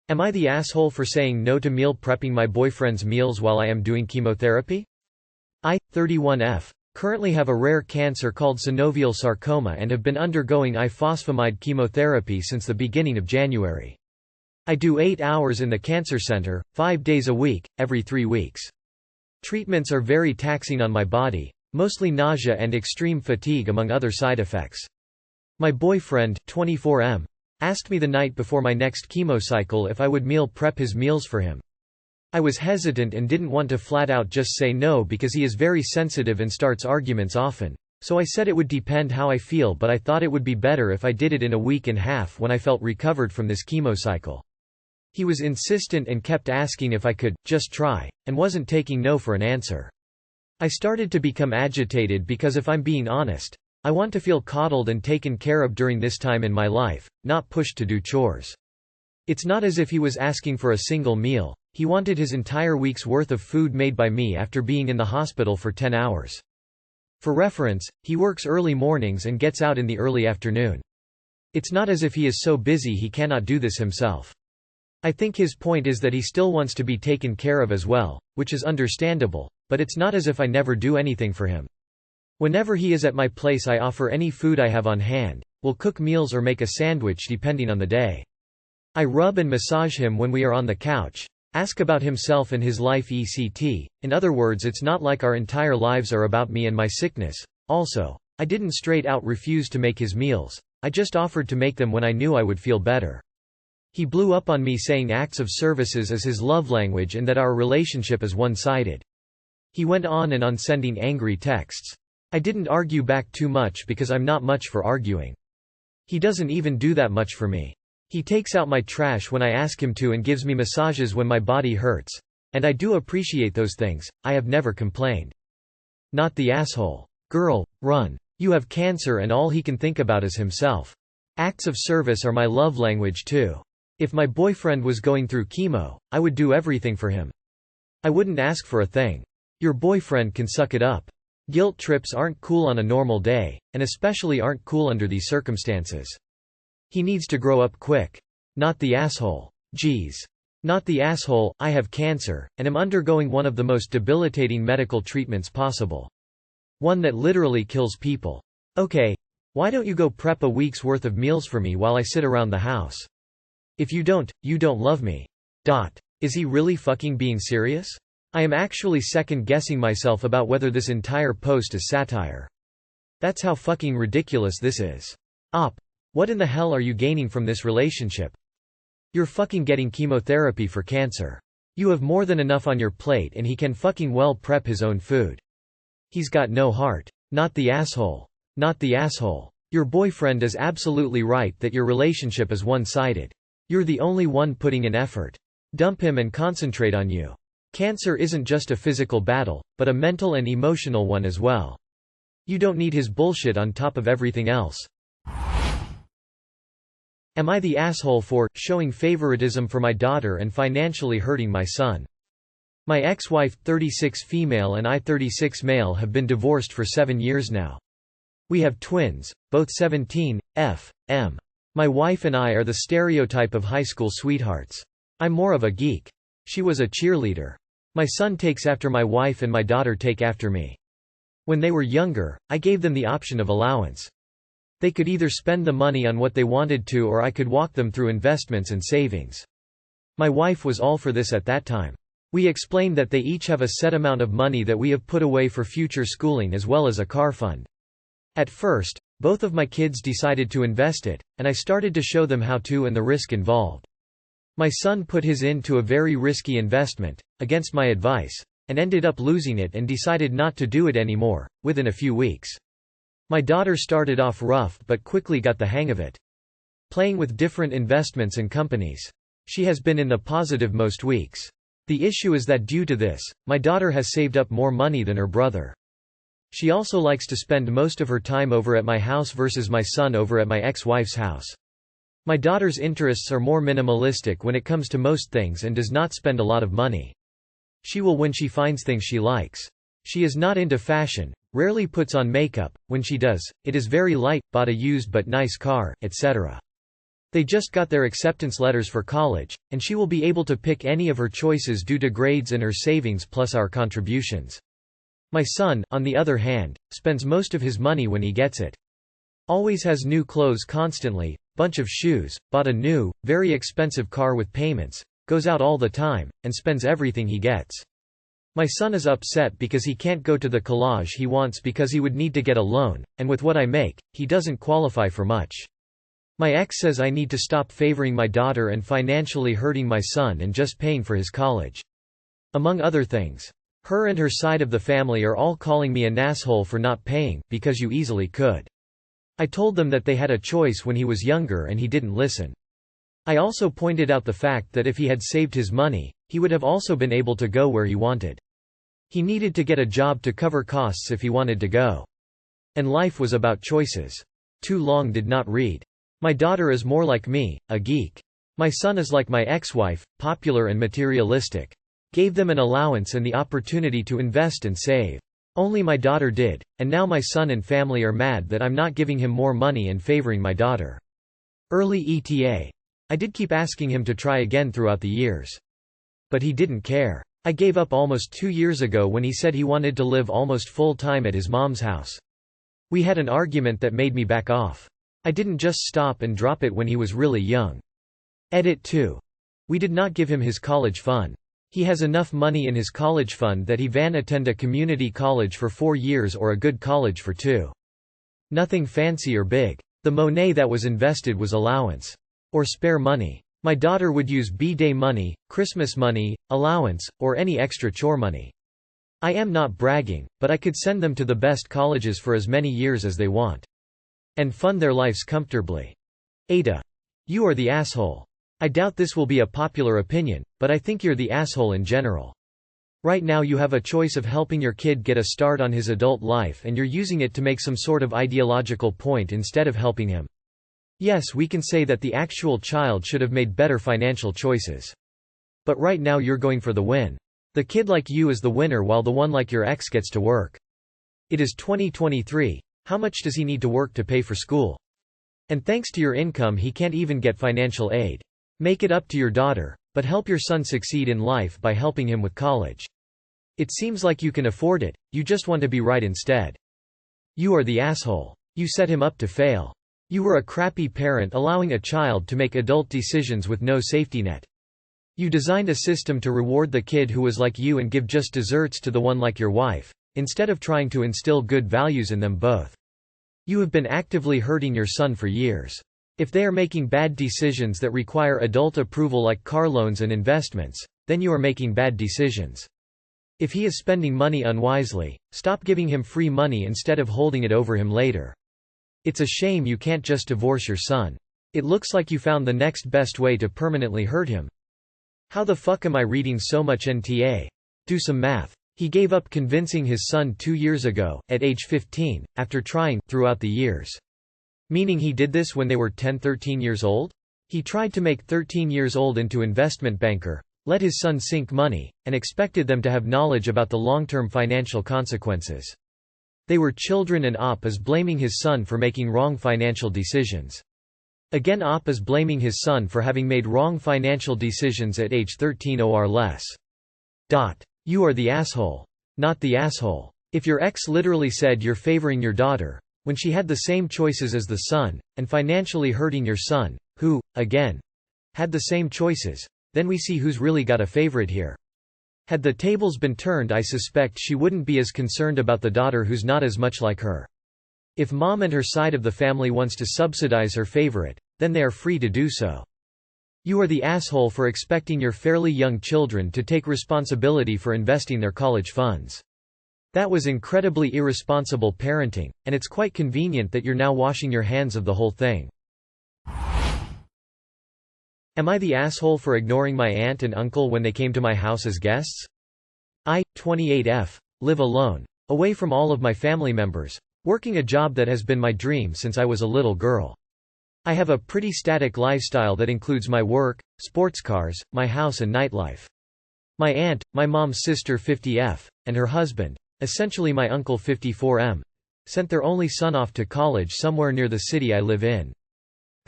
Am I the asshole for saying no to meal prepping my boyfriend's meals while I am doing chemotherapy? I, 31F, currently have a rare cancer called synovial sarcoma and have been undergoing ifosfamide chemotherapy since the beginning of January. I do 8 hours in the cancer center, 5 days a week, every 3 weeks. Treatments are very taxing on my body, mostly nausea and extreme fatigue among other side effects. My boyfriend, 24M, asked me the night before my next chemo cycle if I would meal prep his meals for him. I was hesitant and didn't want to flat out just say no because he is very sensitive and starts arguments often, so I said it would depend how I feel, but I thought it would be better if I did it in a week and a half when I felt recovered from this chemo cycle. He was insistent and kept asking if I could just try, and wasn't taking no for an answer. I started to become agitated because if I'm being honest, I want to feel coddled and taken care of during this time in my life, not pushed to do chores. It's not as if he was asking for a single meal, he wanted his entire week's worth of food made by me after being in the hospital for 10 hours. For reference, he works early mornings and gets out in the early afternoon. It's not as if he is so busy he cannot do this himself. I think his point is that he still wants to be taken care of as well, which is understandable, but it's not as if I never do anything for him. Whenever he is at my place I offer any food I have on hand, will cook meals or make a sandwich depending on the day. I rub and massage him when we are on the couch, ask about himself and his life etc. In other words, it's not like our entire lives are about me and my sickness. Also, I didn't straight out refuse to make his meals, I just offered to make them when I knew I would feel better. He blew up on me saying acts of services is his love language and that our relationship is one-sided. He went on and on sending angry texts. I didn't argue back too much because I'm not much for arguing. He doesn't even do that much for me. He takes out my trash when I ask him to and gives me massages when my body hurts. And I do appreciate those things, I have never complained. Not the asshole. Girl, run. You have cancer and all he can think about is himself. Acts of service are my love language too. If my boyfriend was going through chemo, I would do everything for him. I wouldn't ask for a thing. Your boyfriend can suck it up. Guilt trips aren't cool on a normal day, and especially aren't cool under these circumstances. He needs to grow up quick. Not the asshole. Jeez. Not the asshole. I have cancer, and am undergoing one of the most debilitating medical treatments possible. One that literally kills people. Okay. Why don't you go prep a week's worth of meals for me while I sit around the house? If you don't love me. Is he really fucking being serious? I am actually second-guessing myself about whether this entire post is satire. That's how fucking ridiculous this is. What in the hell are you gaining from this relationship? You're fucking getting chemotherapy for cancer. You have more than enough on your plate and he can fucking well prep his own food. He's got no heart. Not the asshole. Not the asshole. Your boyfriend is absolutely right that your relationship is one-sided. You're the only one putting in effort. Dump him and concentrate on you. Cancer isn't just a physical battle, but a mental and emotional one as well. You don't need his bullshit on top of everything else. Am I the asshole for showing favoritism for my daughter and financially hurting my son? My ex-wife, 36 female, and I, 36 male, have been divorced for 7 years now. We have twins, both 17, F.M. My wife and I are the stereotype of high school sweethearts. I'm more of a geek. She was a cheerleader. My son takes after my wife and my daughter take after me. When they were younger, I gave them the option of allowance. They could either spend the money on what they wanted to or I could walk them through investments and savings. My wife was all for this at that time. We explained that they each have a set amount of money that we have put away for future schooling as well as a car fund. At first, both of my kids decided to invest it, and I started to show them how to and the risk involved. My son put his into a very risky investment, against my advice, and ended up losing it and decided not to do it anymore, within a few weeks. My daughter started off rough but quickly got the hang of it. Playing with different investments and companies. She has been in the positive most weeks. The issue is that due to this, my daughter has saved up more money than her brother. She also likes to spend most of her time over at my house versus my son over at my ex-wife's house. My daughter's interests are more minimalistic when it comes to most things and does not spend a lot of money. She will when she finds things she likes. She is not into fashion, rarely puts on makeup, when she does, it is very light, bought a used but nice car, etc. They just got their acceptance letters for college, and she will be able to pick any of her choices due to grades and her savings plus our contributions. My son, on the other hand, spends most of his money when he gets it. Always has new clothes constantly, bunch of shoes, bought a new, very expensive car with payments, goes out all the time, and spends everything he gets. My son is upset because he can't go to the college he wants because he would need to get a loan, and with what I make, he doesn't qualify for much. My ex says I need to stop favoring my daughter and financially hurting my son and just paying for his college. Among other things. Her and her side of the family are all calling me an asshole for not paying, because you easily could. I told them that they had a choice when he was younger and he didn't listen. I also pointed out the fact that if he had saved his money, he would have also been able to go where he wanted. He needed to get a job to cover costs if he wanted to go. And life was about choices. Too long did not read. My daughter is more like me, a geek. My son is like my ex-wife, popular and materialistic. Gave them an allowance and the opportunity to invest and save. Only my daughter did, and now my son and family are mad that I'm not giving him more money and favoring my daughter. Early ETA. I did keep asking him to try again throughout the years. But he didn't care. I gave up almost 2 years ago when he said he wanted to live almost full-time at his mom's house. We had an argument that made me back off. I didn't just stop and drop it when he was really young. Edit 2. We did not give him his college fund. He has enough money in his college fund that he van attend a community college for 4 years or a good college for 2. Nothing fancy or big. The money that was invested was allowance. Or spare money. My daughter would use B-day money, Christmas money, allowance, or any extra chore money. I am not bragging, but I could send them to the best colleges for as many years as they want. And fund their lives comfortably. AITA. You are the asshole. I doubt this will be a popular opinion, but I think you're the asshole in general. Right now you have a choice of helping your kid get a start on his adult life and you're using it to make some sort of ideological point instead of helping him. Yes, we can say that the actual child should have made better financial choices. But right now you're going for the win. The kid like you is the winner while the one like your ex gets to work. It is 2023. How much does he need to work to pay for school? And thanks to your income he can't even get financial aid. Make it up to your daughter, but help your son succeed in life by helping him with college. It seems like you can afford it, you just want to be right instead. You are the asshole. You set him up to fail. You were a crappy parent allowing a child to make adult decisions with no safety net. You designed a system to reward the kid who was like you and give just desserts to the one like your wife, instead of trying to instill good values in them both. You have been actively hurting your son for years. If they are making bad decisions that require adult approval like car loans and investments, then you are making bad decisions. If he is spending money unwisely, stop giving him free money instead of holding it over him later. It's a shame you can't just divorce your son. It looks like you found the next best way to permanently hurt him. How the fuck am I reading so much NTA? Do some math. He gave up convincing his son 2 years ago, at age 15, after trying, throughout the years. Meaning he did this when they were 10–13 years old? He tried to make 13 years old into investment banker, let his son sink money, and expected them to have knowledge about the long-term financial consequences. They were children and Op is blaming his son for making wrong financial decisions. Again Op is blaming his son for having made wrong financial decisions at age 13 or less. You are the asshole. Not the asshole. If your ex literally said you're favoring your daughter, when she had the same choices as the son, and financially hurting your son, who, again, had the same choices, then we see who's really got a favorite here. Had the tables been turned, I suspect she wouldn't be as concerned about the daughter who's not as much like her. If mom and her side of the family wants to subsidize her favorite, then they are free to do so. You are the asshole for expecting your fairly young children to take responsibility for investing their college funds. That was incredibly irresponsible parenting, and it's quite convenient that you're now washing your hands of the whole thing. Am I the asshole for ignoring my aunt and uncle when they came to my house as guests? I, 28F, live alone, away from all of my family members, working a job that has been my dream since I was a little girl. I have a pretty static lifestyle that includes my work, sports cars, my house and nightlife. My aunt, my mom's sister 50F, and her husband, essentially my uncle 54M, sent their only son off to college somewhere near the city I live in.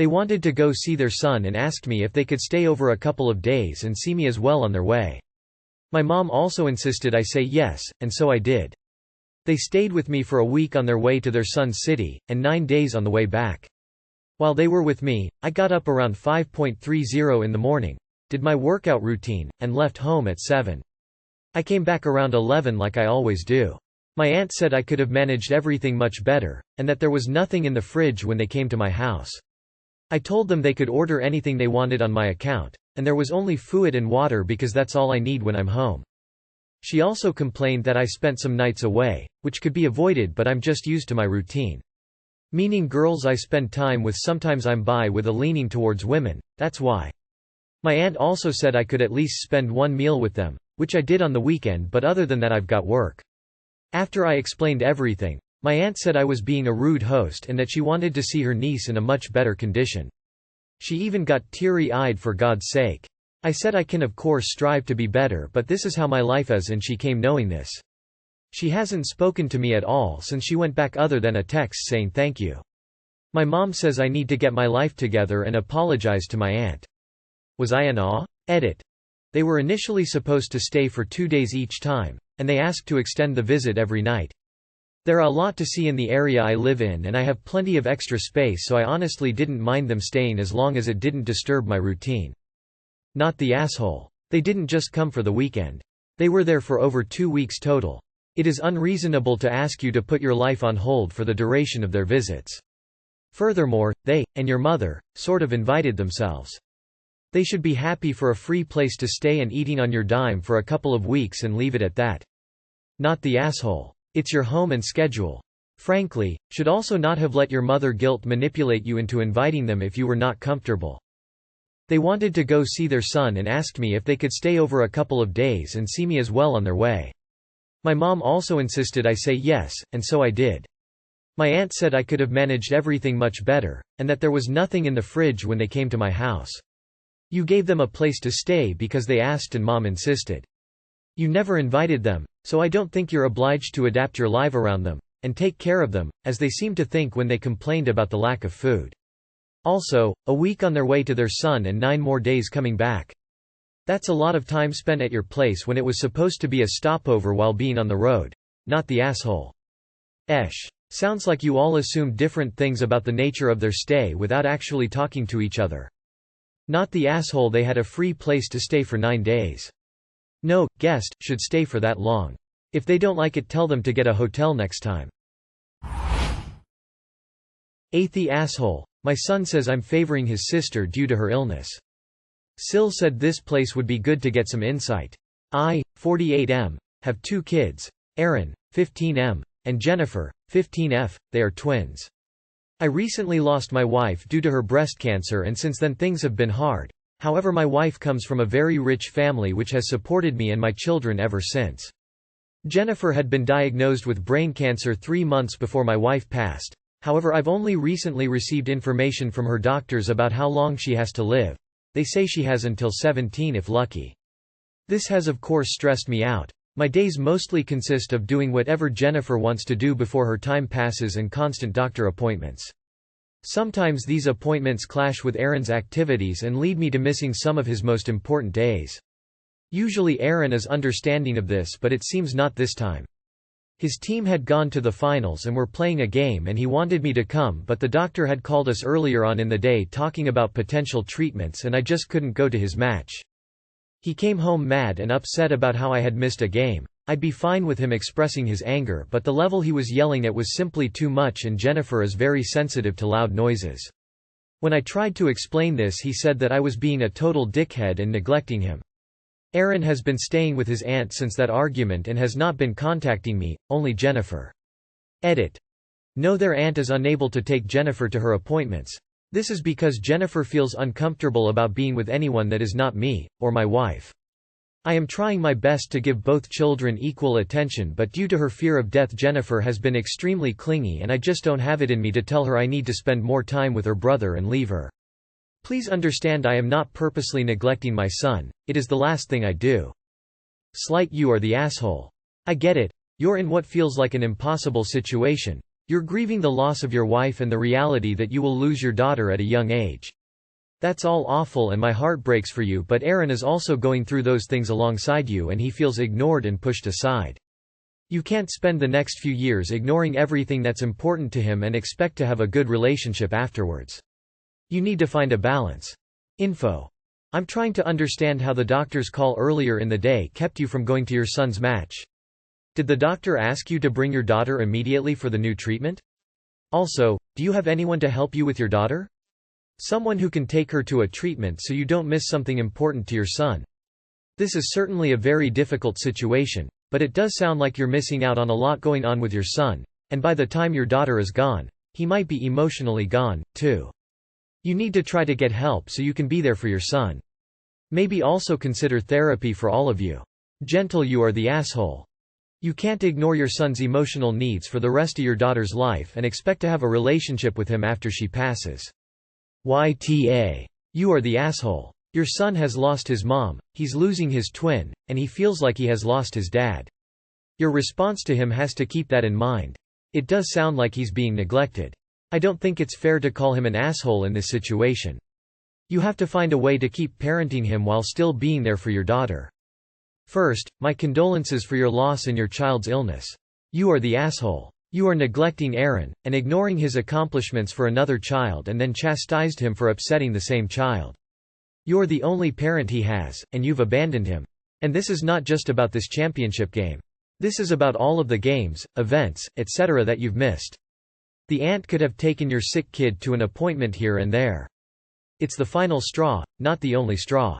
They wanted to go see their son and asked me if they could stay over a couple of days and see me as well on their way. My mom also insisted I say yes, and so I did. They stayed with me for a week on their way to their son's city, and 9 days on the way back. While they were with me, I got up around 5:30 in the morning, did my workout routine, and left home at 7. I came back around 11 like I always do. My aunt said I could have managed everything much better, and that there was nothing in the fridge when they came to my house. I told them they could order anything they wanted on my account, and there was only food and water because that's all I need when I'm home. She also complained that I spent some nights away, which could be avoided, but I'm just used to my routine. Meaning girls I spend time with, sometimes I'm bi with a leaning towards women, that's why. My aunt also said I could at least spend one meal with them, which I did on the weekend, but other than that I've got work. After I explained everything, my aunt said I was being a rude host and that she wanted to see her niece in a much better condition. She even got teary-eyed for God's sake. I said I can of course strive to be better, but this is how my life is, and she came knowing this. She hasn't spoken to me at all since she went back other than a text saying thank you. My mom says I need to get my life together and apologize to my aunt. Was I in awe? Edit. They were initially supposed to stay for 2 days each time, and they asked to extend the visit every night. There are a lot to see in the area I live in and I have plenty of extra space, so I honestly didn't mind them staying as long as it didn't disturb my routine. Not the asshole. They didn't just come for the weekend. They were there for over 2 weeks total. It is unreasonable to ask you to put your life on hold for the duration of their visits. Furthermore, they, and your mother, sort of invited themselves. They should be happy for a free place to stay and eating on your dime for a couple of weeks and leave it at that. Not the asshole. It's your home and schedule. Frankly, should also not have let your mother guilt manipulate you into inviting them if you were not comfortable. They wanted to go see their son and asked me if they could stay over a couple of days and see me as well on their way. My mom also insisted I say yes, and so I did. My aunt said I could have managed everything much better, and that there was nothing in the fridge when they came to my house. You gave them a place to stay because they asked and mom insisted. You never invited them, so I don't think you're obliged to adapt your life around them, and take care of them, as they seem to think when they complained about the lack of food. Also, a week on their way to their son and 9 more days coming back. That's a lot of time spent at your place when it was supposed to be a stopover while being on the road. Not the asshole. Sounds like you all assumed different things about the nature of their stay without actually talking to each other. Not the asshole. They had a free place to stay for 9 days. No guest should stay for that long. If they don't like it, tell them to get a hotel next time. 8th asshole. My son says I'm favoring his sister due to her illness. Sil said this place would be good to get some insight. I, 48M, have 2 kids, Aaron, 15M, and Jennifer, 15F, they are twins. I recently lost my wife due to her breast cancer, and since then things have been hard. However, my wife comes from a very rich family which has supported me and my children ever since. Jennifer had been diagnosed with brain cancer 3 months before my wife passed. However, I've only recently received information from her doctors about how long she has to live. They say she has until 17 if lucky. This has of course stressed me out. My days mostly consist of doing whatever Jennifer wants to do before her time passes and constant doctor appointments. Sometimes these appointments clash with Aaron's activities and lead me to missing some of his most important days. Usually Aaron is understanding of this, but it seems not this time. His team had gone to the finals and were playing a game and he wanted me to come, but the doctor had called us earlier on in the day talking about potential treatments and I just couldn't go to his match. He came home mad and upset about how I had missed a game. I'd be fine with him expressing his anger, but the level he was yelling at was simply too much, and Jennifer is very sensitive to loud noises. When I tried to explain this, he said that I was being a total dickhead and neglecting him. Aaron has been staying with his aunt since that argument and has not been contacting me, only Jennifer. No, their aunt is unable to take Jennifer to her appointments. This is because Jennifer feels uncomfortable about being with anyone that is not me, or my wife. I am trying my best to give both children equal attention, but due to her fear of death, Jennifer has been extremely clingy and I just don't have it in me to tell her I need to spend more time with her brother and leave her. Please understand, I am not purposely neglecting my son, it is the last thing I do. You are the asshole. I get it. You're in what feels like an impossible situation. You're grieving the loss of your wife and the reality that you will lose your daughter at a young age. That's all awful and my heart breaks for you, but Aaron is also going through those things alongside you and he feels ignored and pushed aside. You can't spend the next few years ignoring everything that's important to him and expect to have a good relationship afterwards. You need to find a balance. Info. I'm trying to understand how the doctor's call earlier in the day kept you from going to your son's match. Did the doctor ask you to bring your daughter immediately for the new treatment? Also, do you have anyone to help you with your daughter? Someone who can take her to a treatment so you don't miss something important to your son. This is certainly a very difficult situation, but it does sound like you're missing out on a lot going on with your son, and by the time your daughter is gone, he might be emotionally gone, too. You need to try to get help so you can be there for your son. Maybe also consider therapy for all of you. Gentle, you are the asshole. You can't ignore your son's emotional needs for the rest of your daughter's life and expect to have a relationship with him after she passes. YTA. You are the asshole. Your son has lost his mom, he's losing his twin, and he feels like he has lost his dad. Your response to him has to keep that in mind. It does sound like he's being neglected. I don't think it's fair to call him an asshole in this situation. You have to find a way to keep parenting him while still being there for your daughter. First, my condolences for your loss and your child's illness. You are the asshole. You are neglecting Aaron, and ignoring his accomplishments for another child and then chastised him for upsetting the same child. You're the only parent he has, and you've abandoned him. And this is not just about this championship game. This is about all of the games, events, etc. that you've missed. The aunt could have taken your sick kid to an appointment here and there. It's the final straw, not the only straw.